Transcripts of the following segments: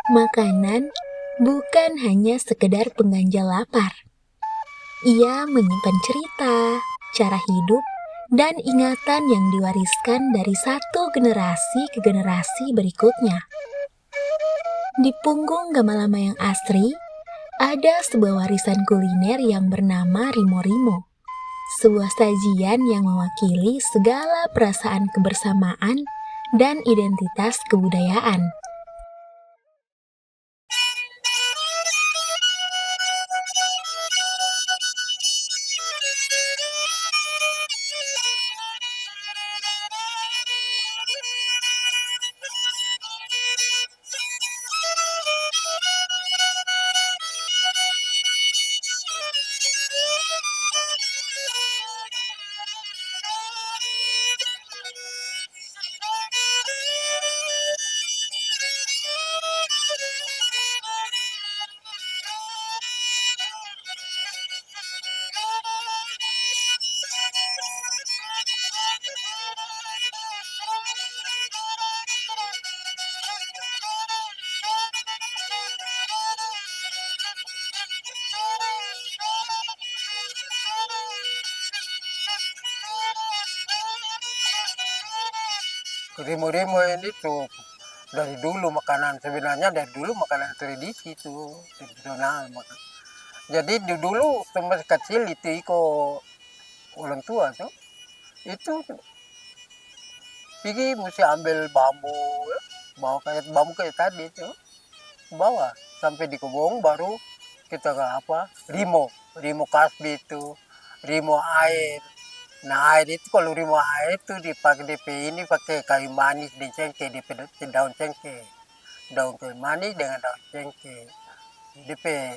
Makanan bukan hanya sekedar pengganjal lapar. Ia menyimpan cerita, cara hidup, dan ingatan yang diwariskan dari satu generasi ke generasi berikutnya. Di punggung Gamalama yang asri, ada sebuah warisan kuliner yang bernama Rimo-Rimo. Sebuah sajian yang mewakili segala perasaan kebersamaan dan identitas kebudayaan. Rimo-rimo ini tuh dari dulu makanan, sebenarnya dari dulu makanan tradisi itu tradisional. Jadi dulu masih kecil itu orang tua tuh itu pergi mesti ambil bambu, bawa kayak bambu kayak tadi itu, bawa sampai di kebun baru kita ke rimo kasbi itu, rimo air. Nah air itu kalau rimo air itu dipakai DP ini pakai kayu manis dan cengkeh, DP daun cengkeh, daun kayu manis dengan daun cengkeh. DP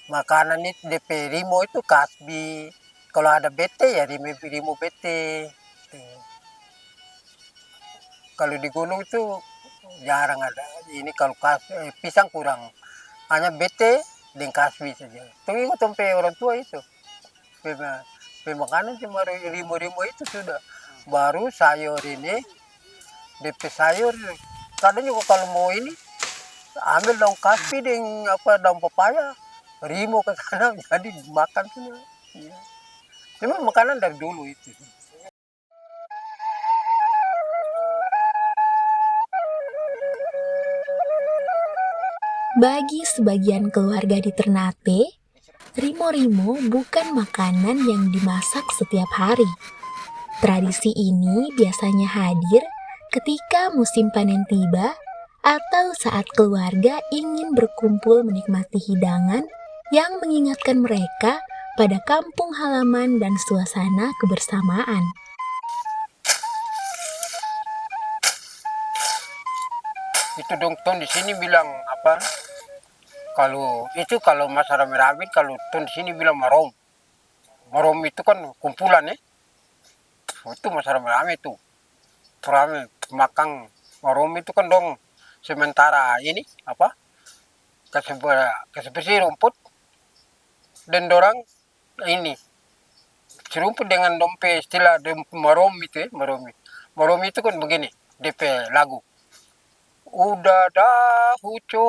makanan itu DP rimo itu kasbi. Kalau ada bete ya rimo bete. Kalau di gunung itu jarang ada. Ini kalau pisang kurang, hanya bete dan kasbi saja. Itu ikut sampai orang tua itu. Makanan cuma rimo-rimo itu sudah. Baru sayur ini, DP sayur, kadang juga kalau mau ini, ambil daun kasbi dan daun pepaya, rimo ke sana, jadi makan semua. Ya. Memang makanan dari dulu itu. Bagi sebagian keluarga di Ternate, rimo-rimo bukan makanan yang dimasak setiap hari. Tradisi ini biasanya hadir ketika musim panen tiba atau saat keluarga ingin berkumpul menikmati hidangan yang mengingatkan mereka pada kampung halaman dan suasana kebersamaan. Itu dong ton di sini bilang apa? Kalau masa rame-rame, kalau ton di sini bilang marom. Marom itu kan kumpulan ya. Itu masa rame-rame itu. Rame makan marom itu kan dong sementara ini apa? Kasih bersih rumput dan dorang ini serumput dengan dompe istilah marom itu ya, marom itu kan begini DP lagu. Udah dah huco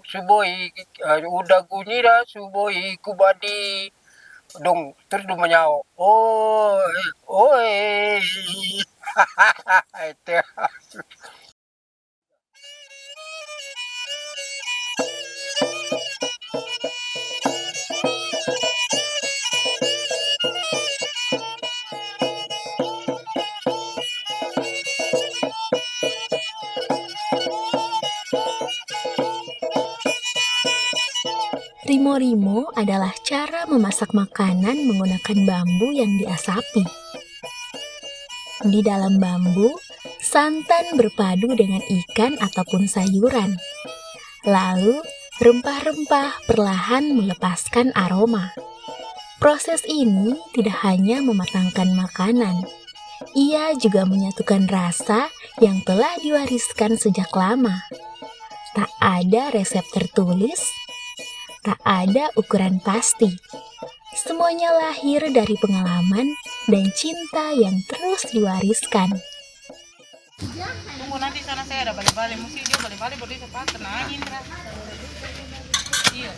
suboi, udah gunyira suboi kubadi dong terus dong menyau oh itu. Rimo-rimo adalah cara memasak makanan menggunakan bambu yang diasapi. Di dalam bambu, santan berpadu dengan ikan ataupun sayuran. Lalu, rempah-rempah perlahan melepaskan aroma. Proses ini tidak hanya mematangkan makanan, ia juga menyatukan rasa yang telah diwariskan sejak lama. Tak ada resep tertulis, tak ada ukuran pasti. Semuanya lahir dari pengalaman dan cinta yang terus diwariskan. Tunggu nanti sana saya ada bale-bale, mesti dia bale-bale baru dia cepat kena angin lah. Iya.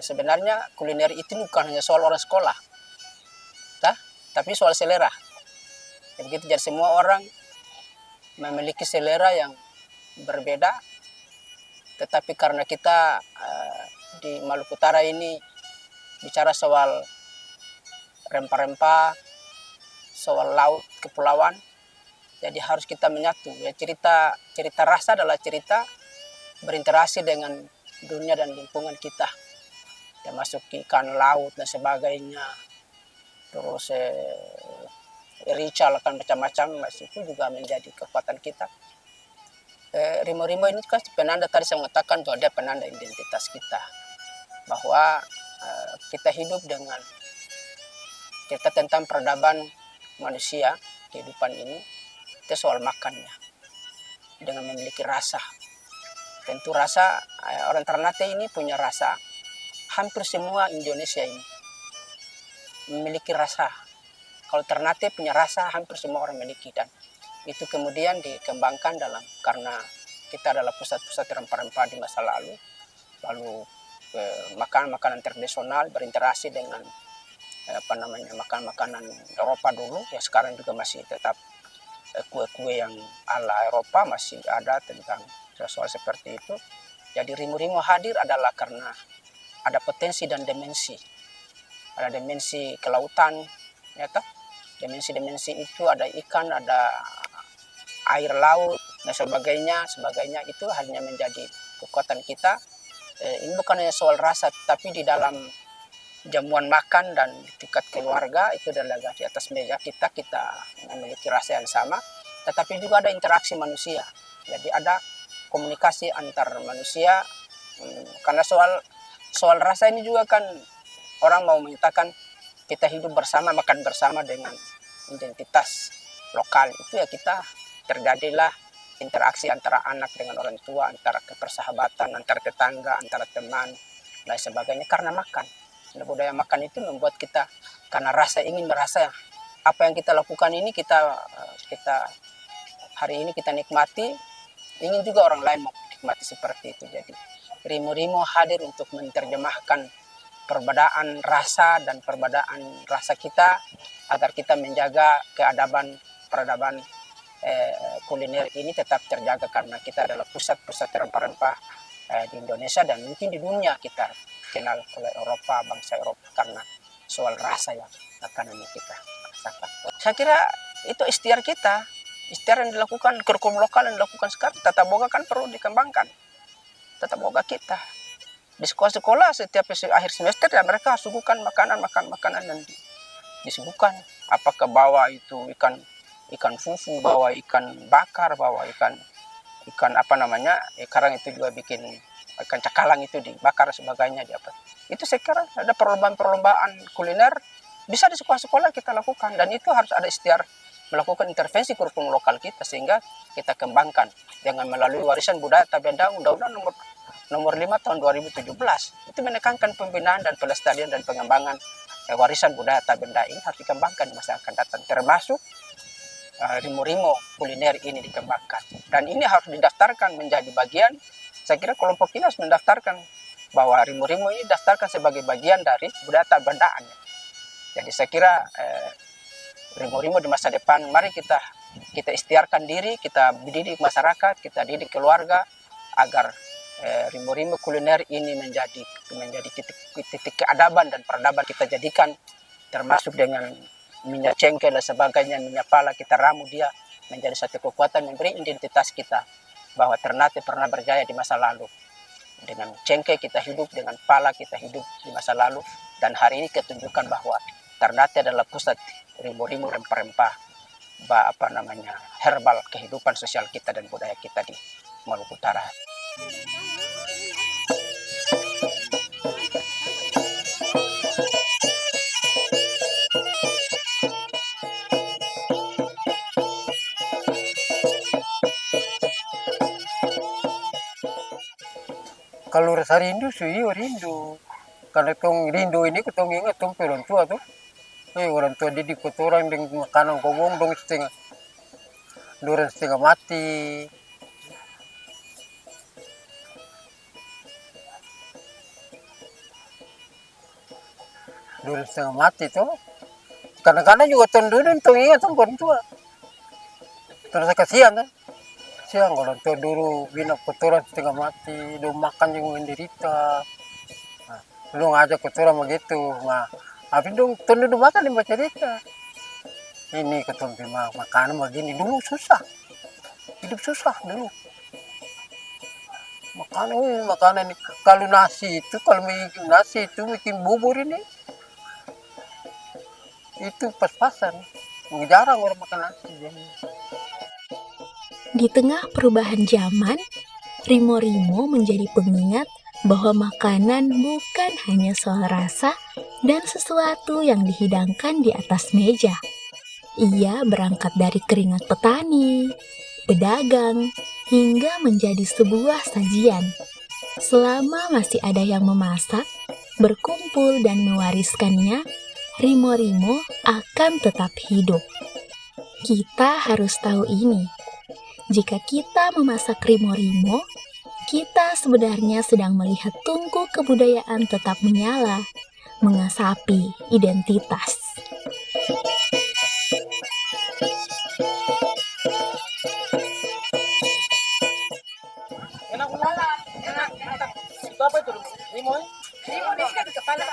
Sebenarnya kuliner itu bukan hanya soal orang sekolah, tapi soal selera. Begitu, jadi semua orang memiliki selera yang berbeda, tetapi karena kita di Maluku Utara ini bicara soal rempah-rempah, soal laut, kepulauan, jadi harus kita menyatu. Ya, cerita rasa adalah cerita berinteraksi dengan dunia dan lingkungan kita, termasuk ikan laut dan sebagainya. Terus rical kan macam-macam, itu juga menjadi kekuatan kita. Rimo-rimo ini kan penanda, tadi saya mengatakan bahwa dia penanda identitas kita, bahwa kita hidup dengan cerita tentang peradaban manusia, kehidupan ini, itu soal makannya, dengan memiliki rasa. Tentu rasa, orang Ternate ini punya rasa, hampir semua Indonesia ini memiliki rasa. Kalau Ternate punya rasa, hampir semua orang memiliki, dan itu kemudian dikembangkan karena kita adalah pusat-pusat rempah-rempah di masa lalu makanan-makanan tradisional berinteraksi dengan makanan-makanan Eropa dulu, ya sekarang juga masih tetap kue-kue yang ala Eropa masih ada tentang soal seperti itu. Jadi rimo-rimo hadir adalah karena ada potensi dan dimensi. Ada dimensi kelautan, ya toh? Dimensi itu ada ikan, ada air laut dan sebagainya itu hanya menjadi kekuatan kita. Ini bukan hanya soal rasa, tapi di dalam jamuan makan dan di tingkat keluarga itu adalah di atas meja kita memiliki rasa yang sama, tetapi juga ada interaksi manusia. Jadi ada komunikasi antar manusia, karena soal rasa ini juga kan orang mau menyatakan kita hidup bersama, makan bersama dengan identitas lokal. Itu ya kita terjadilah interaksi antara anak dengan orang tua, antara kepersahabatan, antara tetangga, antara teman, dan sebagainya karena makan. Nah, budaya makan itu membuat kita, karena ingin merasa apa yang kita lakukan ini kita hari ini kita nikmati, ingin juga orang lain menikmati seperti itu. Jadi rimo-rimo hadir untuk menerjemahkan perbedaan rasa dan perbedaan rasa kita agar kita menjaga peradaban kuliner ini tetap terjaga, karena kita adalah pusat-pusat rempah-rempah di Indonesia dan mungkin di dunia. Kita kenal oleh Eropa, bangsa Eropa, karena soal rasa yang makanan yang kita rasakan. Saya kira itu ikhtiar kita, ikhtiar yang dilakukan, kurikulum lokal yang dilakukan sekarang. Tata boga kan perlu dikembangkan, tata boga kita. Di sekolah-sekolah setiap akhir semester ya mereka suguhkan makanan yang disuguhkan. Apakah bawa itu ikan fufu, bawa ikan bakar, bawa ikan sekarang itu juga bikin ikan cakalang itu dibakar sebagainya di apa. Itu saya kira ada perlombaan kuliner bisa di sekolah-sekolah kita lakukan, dan itu harus ada ikhtiar melakukan intervensi kurikulum lokal kita sehingga kita kembangkan dengan melalui warisan budaya Tabenda Undang-Undang nomor 5 tahun 2017. Itu menekankan pembinaan dan pelestarian dan pengembangan warisan budaya Tabenda ini harus dikembangkan di masa akan datang, termasuk rimo-rimo kuliner ini dikembangkan. Dan ini harus didaftarkan menjadi bagian, saya kira kelompok ini harus mendaftarkan bahwa rimo-rimo ini didaftarkan sebagai bagian dari budaya Tabendaan. Jadi saya kira rimo-rimo di masa depan, mari kita ikhtiarkan diri, kita didik masyarakat, kita didik keluarga agar rimo-rimo kuliner ini menjadi titik keadaban dan peradaban kita jadikan, termasuk dengan minyak cengkeh dan sebagainya, minyak pala kita ramu dia menjadi satu kekuatan memberi identitas kita bahwa Ternate pernah berjaya di masa lalu. Dengan cengkeh kita hidup, dengan pala kita hidup di masa lalu, dan hari ini kita tunjukkan bahwa Ternate adalah pusat rimo-rimo rempah-rempah herbal kehidupan sosial kita dan budaya kita di Maluku Utara. Kalau rasa rindu sih iya rindu. Karena tong rindu ini ketong ingat tong pe orang tua tuh. Orang tua didik kotoran dengan makanan kobong dong setengah. Dorang setengah mati. Dorang setengah mati tuh. Kadang-kadang juga tong dulu tong ingat tong orang tua. Terasa kasihan tuh. Siang orang tua dulu bina kotoran setengah mati, dong makan juga menderita. Nah, dong ngajak kotoran begitu. Nah, tapi dong dulu makan di cerita. Ini ketemu makanan begini dulu susah, hidup susah dulu. Makanan ini kalau nasi itu bikin bubur ini itu pas-pasan. Jarang orang makan nasi. Di tengah perubahan zaman, Rimo-Rimo menjadi pengingat bahwa makanan bukan hanya soal rasa dan sesuatu yang dihidangkan di atas meja. Ia berangkat dari keringat petani, pedagang, hingga menjadi sebuah sajian. Selama masih ada yang memasak, berkumpul dan mewariskannya, Rimo-Rimo akan tetap hidup. Kita harus tahu ini. Jika kita memasak Rimo-Rimo, kita sebenarnya sedang melihat tungku kebudayaan tetap menyala, mengasapi identitas. Enak banget. Enak. Itu apa itu? Limau? Limau di kepala.